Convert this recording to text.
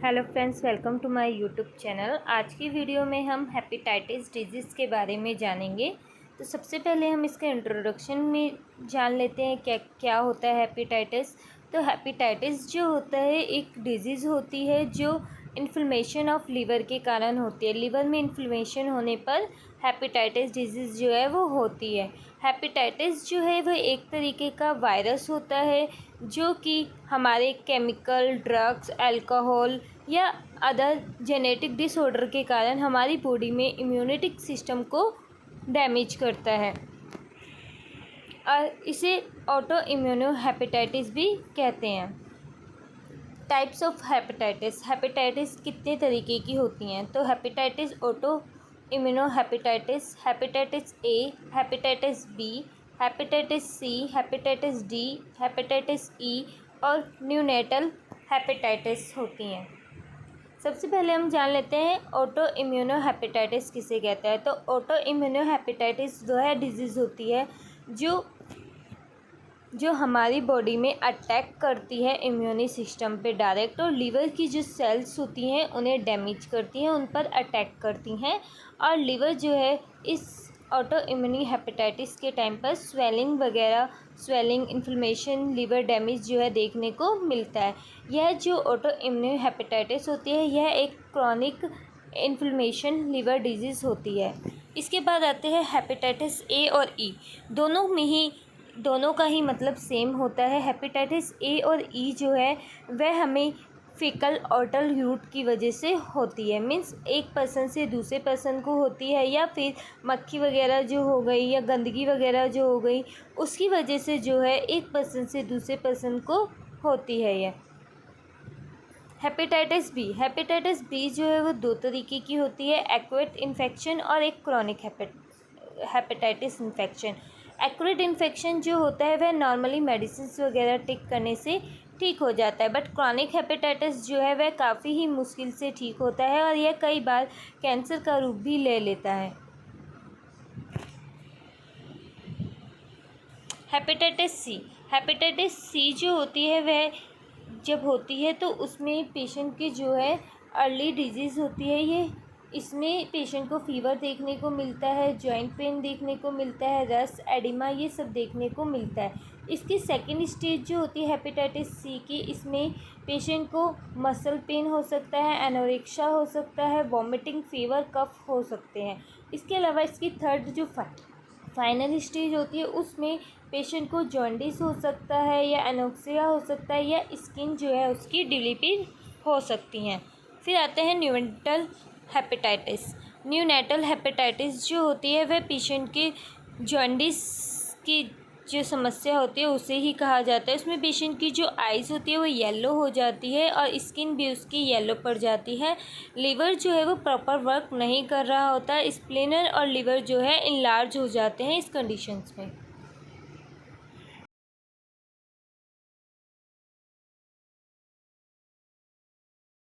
Hello friends, welcome to my YouTube channel. आज की video में हम हेपेटाइटिस डिजीज़ के बारे में जानेंगे। तो सबसे पहले हम इसके इंट्रोडक्शन में जान लेते हैं क्या क्या होता है हेपेटाइटिस। तो हेपेटाइटिस जो होता है एक डिजीज़ होती है जो इन्फ्लेमेशन ऑफ लीवर के कारण होती है। लीवर में इन्फ्लेमेशन होने पर हेपेटाइटिस डिजीज़ जो है वो होती है। हेपेटाइटिस जो है वह एक तरीके का वायरस होता है जो कि हमारे केमिकल, ड्रग्स, अल्कोहल या अदर जेनेटिक डिसऑर्डर के कारण हमारी बॉडी में इम्यूनिटी सिस्टम को डैमेज करता है और इसे ऑटो इम्यूनो हेपेटाइटिस भी कहते हैं। टाइप्स ऑफ हेपेटाइटिस कितने तरीके की होती हैं? तो hepatitis auto immuno hepatitis A, hepatitis B, hepatitis C, hepatitis D, hepatitis E और न्यूनेटल हेपेटाइटिस होती हैं। सबसे पहले हम जान लेते हैं ऑटो इम्यूनो हेपेटाइटिस किसे कहते हैं। तो ऑटो इम्यूनो हेपेटाइटिस वह डिजीज़ होती है जो हमारी बॉडी में अटैक करती है इम्यूनी सिस्टम पे डायरेक्ट, और लीवर की जो सेल्स होती हैं उन्हें डैमेज करती हैं, उन पर अटैक करती हैं। और लीवर जो है इस ऑटो इम्यूनी हेपेटाइटिस के टाइम पर स्वेलिंग इन्फ्लेमेशन, लीवर डैमेज जो है देखने को मिलता है। यह जो ऑटो इम्यूनी हेपेटाइटिस होती है यह एक क्रॉनिक इन्फ्लेमेशन लीवर डिजीज़ होती है। इसके बाद आते हैं हेपेटाइटिस ए और ई। दोनों का ही मतलब सेम होता है। हेपेटाइटिस ए और ई जो है वह हमें फीकल ऑटल रूट की वजह से होती है। मीन्स एक पर्सन से दूसरे पर्सन को होती है, या फिर मक्खी वगैरह जो हो गई या गंदगी वगैरह जो हो गई उसकी वजह से जो है एक पर्सन से दूसरे पर्सन को होती है। यह हेपेटाइटिस बी जो है वो दो तरीके की होती है, एक्यूट इन्फेक्शन और एक chronic hepatitis infection. Acute infection जो होता है वह नॉर्मली मेडिसिन वगैरह टेक करने से ठीक हो जाता है, बट क्रॉनिक हेपेटाइटिस जो है वह काफ़ी ही मुश्किल से ठीक होता है और यह कई बार कैंसर का रूप भी ले लेता है। हेपेटाइटिस सी जो होती है वह जब होती है तो उसमें पेशेंट की जो है अर्ली डिजीज़ होती है। इसमें पेशेंट को फीवर देखने को मिलता है, जॉइंट पेन देखने को मिलता है, रस, एडिमा ये सब देखने को मिलता है। इसकी सेकेंड स्टेज जो होती है हेपेटाइटिस सी की, इसमें पेशेंट को मसल पेन हो सकता है, एनोरेक्सिया हो सकता है, वॉमिटिंग, फीवर, कफ हो सकते हैं। इसके अलावा इसकी थर्ड जो फाइनल स्टेज होती है उसमें पेशेंट को जॉन्डिस हो सकता है या एनोक्सिया हो सकता है, या स्किन जो है उसकी डिलीपी हो सकती हैं। फिर आते हैं न्यूनेटल हेपेटाइटिस जो होती है वह पेशेंट के जॉन्डिस की जो समस्या होती है उसे ही कहा जाता है। उसमें पेशेंट की जो आइज़ होती है वो येलो हो जाती है और स्किन भी उसकी येलो पड़ जाती है। लीवर जो है वो प्रॉपर वर्क नहीं कर रहा होता, स्प्लेनर और लीवर जो है इनलार्ज हो जाते हैं इस कंडीशंस में।